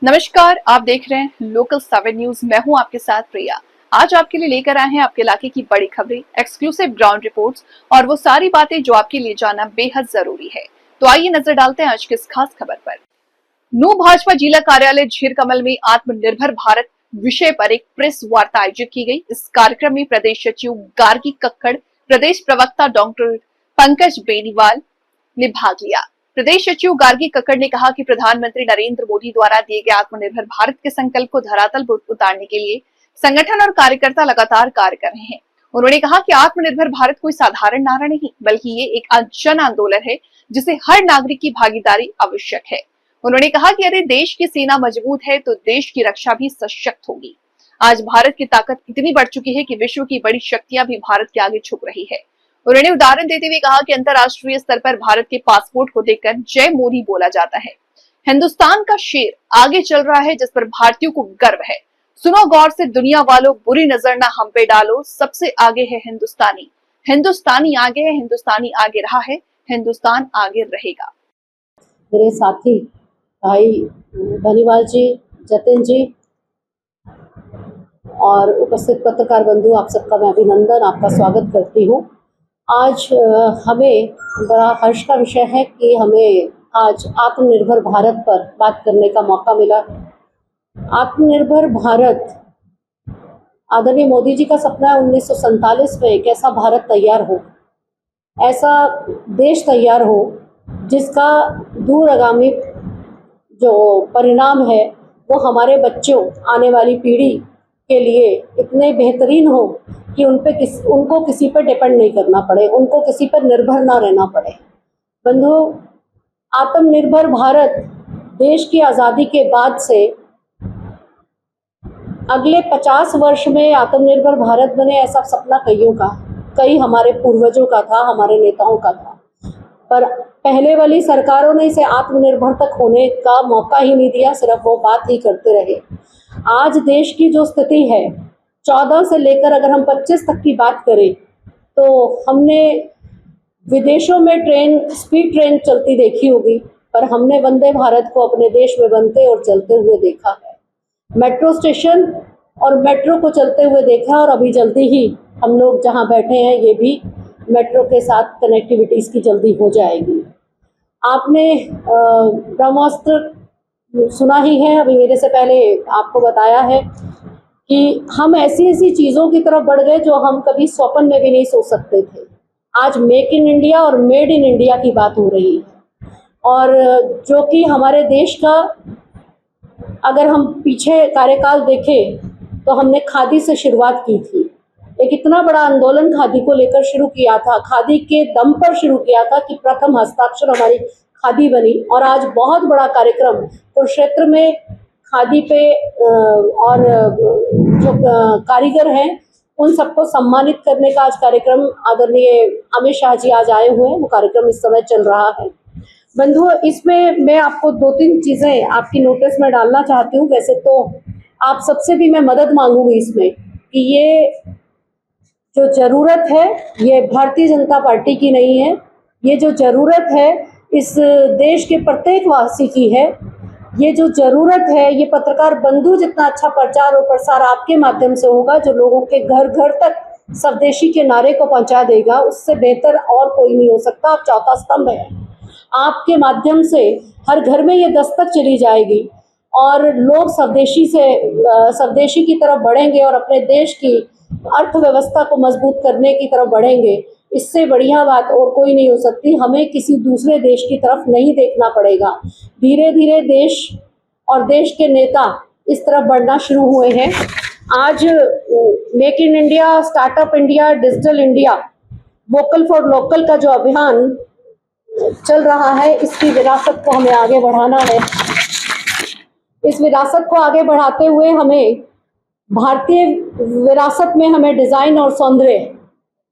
नमस्कार, आप देख रहे हैं लोकल 7 न्यूज। मैं हूं आपके साथ प्रिया। आज आपके लिए लेकर आए हैं आपके इलाके की बड़ी खबरें, एक्सक्लूसिव ग्राउंड रिपोर्ट्स और वो सारी बातें जो आपके लिए जानना बेहद जरूरी है। तो आइए नजर डालते हैं आज की इस खास खबर पर। न्यू भाजपा जिला कार्यालय झीरकमल में आत्मनिर्भर भारत विषय पर एक प्रेस वार्ता आयोजित की गई। इस कार्यक्रम में प्रदेश सचिव गार्गी कक्कड़, प्रदेश प्रवक्ता डॉक्टर पंकज बेनीवाल ने भाग लिया। प्रदेश सचिव गार्गी कक्कड़ ने कहा कि प्रधानमंत्री नरेंद्र मोदी द्वारा दिए गए आत्मनिर्भर भारत के संकल्प को धरातल पर उतारने के लिए संगठन और कार्यकर्ता लगातार कार्य कर रहे हैं। उन्होंने कहा कि आत्मनिर्भर भारत कोई साधारण नारा नहीं, बल्कि ये एक जन आंदोलन है जिसे हर नागरिक की भागीदारी आवश्यक है। उन्होंने कहा कि यदि देश की सेना मजबूत है तो देश की रक्षा भी सशक्त होगी। आज भारत की ताकत इतनी बढ़ चुकी है कि विश्व की बड़ी शक्तियां भी भारत के आगे झुक रही है। उन्होंने उदाहरण देते हुए कहा कि अंतर्राष्ट्रीय स्तर पर भारत के पासपोर्ट को देखकर जय मोदी बोला जाता है। हिंदुस्तान का शेर आगे चल रहा है जिस पर भारतीयों को गर्व है। सुनो गौर से दुनिया वालों, बुरी नजर ना हम पे डालो, सबसे आगे है हिंदुस्तानी। हिंदुस्तानी आगे है, हिंदुस्तानी आगे रहा है, हिंदुस्तान आगे रहेगा। मेरे साथी भाई बनीवाल जी, जतिन जी और उपस्थित पत्रकार बंधु, आप सबका मैं अभिनंदन, आपका स्वागत करती हूँ। आज हमें बड़ा हर्ष का विषय है कि हमें आज आत्मनिर्भर भारत पर बात करने का मौका मिला। आत्मनिर्भर भारत आदरणीय मोदी जी का सपना है 1947 में एक ऐसा भारत तैयार हो, ऐसा देश तैयार हो जिसका दूरगामी जो परिणाम है वो हमारे बच्चों, आने वाली पीढ़ी के लिए इतने बेहतरीन हो कि उनको किसी पर डिपेंड नहीं करना पड़े, उनको किसी पर निर्भर ना रहना पड़े। बंधु, आत्मनिर्भर भारत देश की आज़ादी के बाद से अगले 50 वर्ष में आत्मनिर्भर भारत बने, ऐसा सपना कई हमारे पूर्वजों का था, हमारे नेताओं का था, पर पहले वाली सरकारों ने इसे आत्मनिर्भर तक होने का मौका ही नहीं दिया, सिर्फ वो बात ही करते रहे। आज देश की जो स्थिति है, 14 से लेकर अगर हम 25 तक की बात करें तो हमने विदेशों में स्पीड ट्रेन चलती देखी होगी, पर हमने वंदे भारत को अपने देश में बनते और चलते हुए देखा है। मेट्रो स्टेशन और मेट्रो को चलते हुए देखा, और अभी जल्दी ही हम लोग जहां बैठे हैं ये भी मेट्रो के साथ कनेक्टिविटीज की जल्दी हो जाएगी। आपने ब्रह्मास्त्र सुना ही है, अभी मेरे से पहले आपको बताया है कि हम ऐसी चीज़ों की तरफ बढ़ गए जो हम कभी स्वप्न में भी नहीं सोच सकते थे। आज मेक इन इंडिया और मेड इन इंडिया की बात हो रही है, और जो कि हमारे देश का, अगर हम पीछे कार्यकाल देखें तो हमने खादी से शुरुआत की थी। एक इतना बड़ा आंदोलन खादी को लेकर शुरू किया था, खादी के दम पर शुरू किया था कि प्रथम हस्ताक्षर हमारी खादी बनी, और आज बहुत बड़ा कार्यक्रम कुरुक्षेत्र में खादी पे और जो कारीगर हैं उन सबको सम्मानित करने का आज कार्यक्रम आदरणीय अमित शाह जी आज आए हुए हैं, वो कार्यक्रम इस समय चल रहा है। बंधु, इसमें मैं आपको 2-3 चीज़ें आपकी नोटिस में डालना चाहती हूँ। वैसे तो आप सबसे भी मैं मदद मांगूंगी इसमें कि ये जो ज़रूरत है ये भारतीय जनता पार्टी की नहीं है, ये जो ज़रूरत है इस देश के प्रत्येक वासी की है। ये जो ज़रूरत है ये पत्रकार बंधु जितना अच्छा प्रचार और प्रसार आपके माध्यम से होगा, जो लोगों के घर घर तक स्वदेशी के नारे को पहुंचा देगा, उससे बेहतर और कोई नहीं हो सकता। आप चौथा स्तंभ है, आपके माध्यम से हर घर में ये दस्तक चली जाएगी और लोग स्वदेशी की तरफ बढ़ेंगे और अपने देश की अर्थव्यवस्था को मजबूत करने की तरफ बढ़ेंगे। इससे बढ़िया बात और कोई नहीं हो सकती। हमें किसी दूसरे देश की तरफ नहीं देखना पड़ेगा। धीरे धीरे देश और देश के नेता इस तरफ बढ़ना शुरू हुए हैं। आज make in India, startup India, digital India, vocal for local का जो अभियान चल रहा है, इसकी विरासत को हमें आगे बढ़ाना है। इस विरासत को आगे बढ़ाते हुए हमें भारतीय विरासत में हमें डिज़ाइन और सौंदर्य,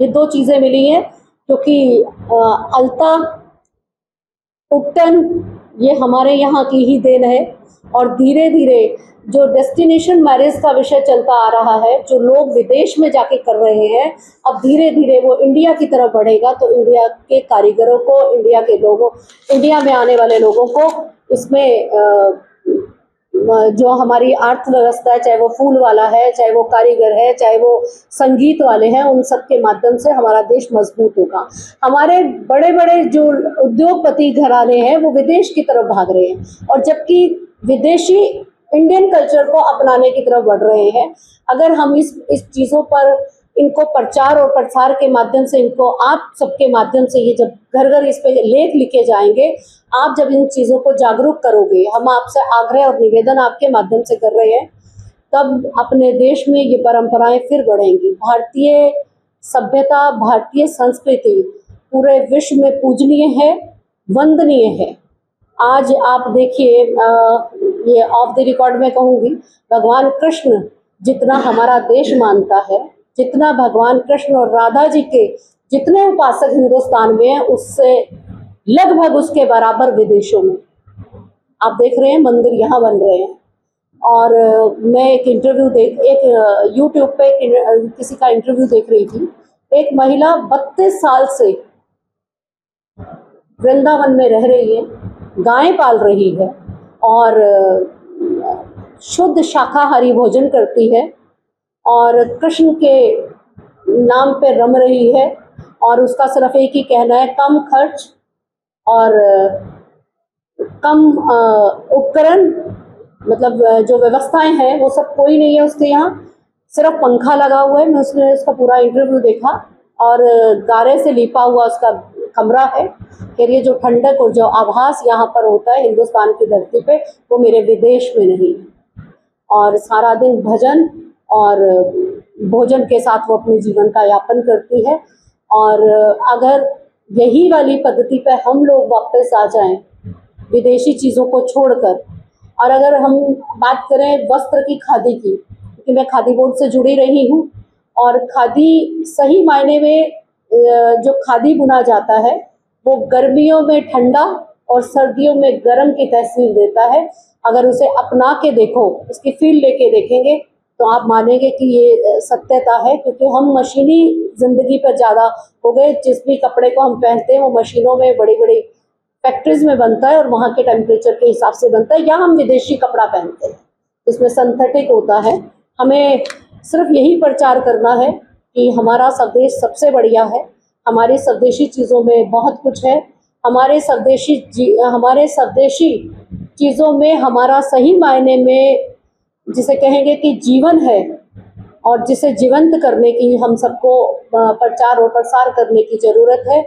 ये 2 चीज़ें मिली हैं, क्योंकि अलता उपटन ये हमारे यहाँ की ही देन है। और धीरे धीरे जो डेस्टिनेशन मैरिज का विषय चलता आ रहा है, जो लोग विदेश में जाके कर रहे हैं, अब धीरे धीरे वो इंडिया की तरफ बढ़ेगा। तो इंडिया के कारीगरों को, इंडिया के लोगों, इंडिया में आने वाले लोगों को इसमें जो हमारी अर्थव्यवस्था है, चाहे वो फूल वाला है, चाहे वो कारीगर है, चाहे वो संगीत वाले हैं, उन सब के माध्यम से हमारा देश मजबूत होगा। हमारे बड़े बड़े जो उद्योगपति घराने हैं वो विदेश की तरफ भाग रहे हैं, और जबकि विदेशी इंडियन कल्चर को अपनाने की तरफ बढ़ रहे हैं। अगर हम इस चीज़ों पर इनको प्रचार और प्रसार के माध्यम से, इनको आप सबके माध्यम से, ये जब घर घर इस पे लेख लिखे जाएंगे, आप जब इन चीज़ों को जागरूक करोगे, हम आपसे आग्रह और निवेदन आपके माध्यम से कर रहे हैं, तब अपने देश में ये परंपराएं फिर बढ़ेंगी। भारतीय सभ्यता, भारतीय संस्कृति पूरे विश्व में पूजनीय है, वंदनीय है। आज आप देखिए, ये ऑफ द रिकॉर्ड में कहूँगी, भगवान कृष्ण जितना हमारा देश मानता है, जितना भगवान कृष्ण और राधा जी के जितने उपासक हिंदुस्तान में हैं, उससे लगभग उसके बराबर विदेशों में आप देख रहे हैं मंदिर यहाँ बन रहे हैं। और मैं एक यूट्यूब पे किसी का इंटरव्यू देख रही थी। एक महिला 32 साल से वृंदावन में रह रही है, गायें पाल रही है और शुद्ध शाकाहारी भोजन करती है और कृष्ण के नाम पे रम रही है। और उसका सिर्फ एक ही कहना है, कम खर्च और कम उपकरण, मतलब जो व्यवस्थाएं हैं वो सब कोई नहीं है उसके यहाँ, सिर्फ पंखा लगा हुआ है। मैं उसने उसका पूरा इंटरव्यू देखा और गारे से लिपा हुआ उसका कमरा है। फिर ये जो ठंडक और जो आभास यहाँ पर होता है हिंदुस्तान की धरती पे, वो मेरे विदेश में नहीं है। और सारा दिन भजन और भोजन के साथ वो अपने जीवन का यापन करती है। और अगर यही वाली पद्धति पे हम लोग वापस आ जाएं, विदेशी चीज़ों को छोड़कर, और अगर हम बात करें वस्त्र की, खादी की, क्योंकि मैं खादी बोर्ड से जुड़ी रही हूँ, और खादी सही मायने में जो खादी बुना जाता है वो गर्मियों में ठंडा और सर्दियों में गर्म की तस्वीर देता है। अगर उसे अपना के देखो, उसकी फील लेके देखेंगे, तो आप मानेंगे कि ये सत्यता है। क्योंकि हम मशीनी जिंदगी पर ज़्यादा हो गए। जिस भी कपड़े को हम पहनते हैं वो मशीनों में, बड़ी बड़ी फैक्ट्रीज में बनता है और वहाँ के टेम्परेचर के हिसाब से बनता है, या हम विदेशी कपड़ा पहनते हैं इसमें सिंथेटिक होता है। हमें सिर्फ यही प्रचार करना है कि हमारा स्वदेश सबसे बढ़िया है, हमारी स्वदेशी चीज़ों में बहुत कुछ है, हमारे स्वदेशी चीज़ों में हमारा सही मायने में जिसे कहेंगे कि जीवन है, और जिसे जीवंत करने की हम सबको प्रचार और प्रसार करने की ज़रूरत है।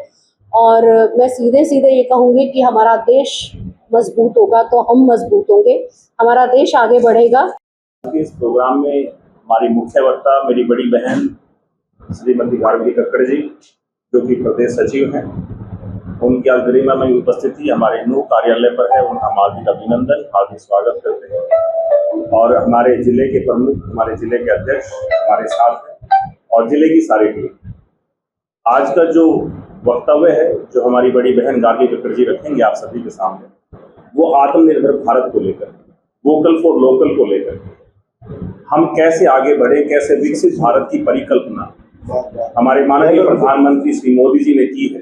और मैं सीधे सीधे ये कहूँगी कि हमारा देश मजबूत होगा तो हम मजबूत होंगे, हमारा देश आगे बढ़ेगा। इस प्रोग्राम में हमारी मुख्य वक्ता मेरी बड़ी बहन श्रीमती गार्गी कक्कड़ जी, जो कि प्रदेश सचिव हैं, उनकी आज गरिमा में उपस्थिति हमारे नूह कार्यालय पर है। उनका हार्दिक अभिनंदन, हार्दिक स्वागत करते हैं। और हमारे जिले के प्रमुख, हमारे जिले के अध्यक्ष हमारे साथ हैं और जिले की सारी टीम। आज का जो वक्तव्य है जो हमारी बड़ी बहन गार्गी कक्कड़ जी रखेंगे आप सभी के सामने, वो आत्मनिर्भर भारत को लेकर, वोकल फॉर लोकल को लेकर, हम कैसे आगे बढ़े, कैसे विकसित भारत की परिकल्पना हमारे माननीय प्रधानमंत्री श्री मोदी जी ने की है,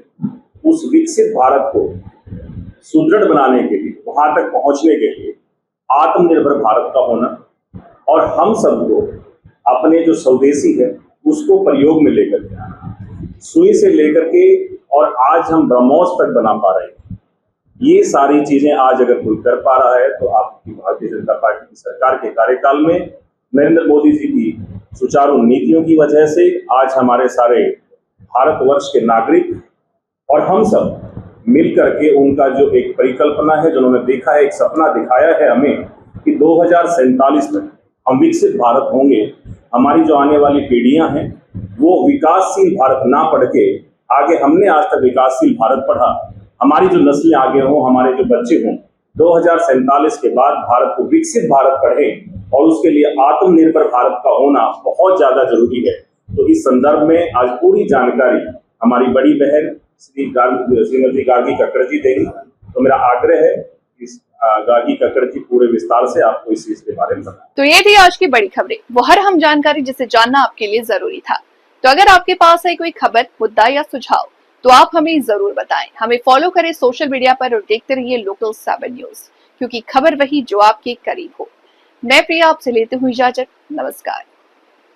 उस विकसित भारत को सुदृढ़ बनाने के लिए, वहां तक पहुंचने के लिए आत्मनिर्भर भारत का होना, और हम सबको अपने जो स्वदेशी है उसको प्रयोग में लेकर के आना, सुई से लेकर के और आज हम ब्रह्मोस तक बना पा रहे हैं। ये सारी चीजें आज अगर कोई कर पा रहा है तो आपकी भारतीय जनता पार्टी की सरकार के कार्यकाल में नरेंद्र मोदी जी की सुचारू नीतियों की वजह से आज हमारे सारे भारतवर्ष के नागरिक और हम सब मिल करके उनका जो एक परिकल्पना है, जो उन्होंने देखा है, एक सपना दिखाया है हमें कि 2047 तक हम विकसित भारत होंगे। हमारी जो आने वाली पीढ़ियां हैं वो विकासशील भारत ना पढ़ के, आगे हमने आज तक विकासशील भारत पढ़ा, हमारी जो नस्लें आगे हों, हमारे जो बच्चे हों, 2047 के बाद भारत को विकसित भारत पढ़ें, और उसके लिए आत्मनिर्भर भारत का होना बहुत ज्यादा जरूरी है। तो इस संदर्भ में आज पूरी जानकारी हमारी बड़ी बहन श्रीमती गार्गी कक्कड़ जी देंगी। तो मेरा आग्रह है इस गार्गी कक्कड़ जी पूरे विस्तार से आपको इस चीज के बारे में बताएं। तो ये थी आज की बड़ी खबरें, वो हर हम जानकारी जिसे जानना आपके लिए जरूरी था। तो अगर आपके पास है कोई खबर, मुद्दा या सुझाव, तो आप हमें जरूर बताएं। हमें फॉलो करें सोशल मीडिया पर और देखते रहिए लोकल 7 न्यूज, क्योंकि खबर वही जो आपके करीब हो। मैं प्रिया आपसे लेते हुए इजाजत। नमस्कार।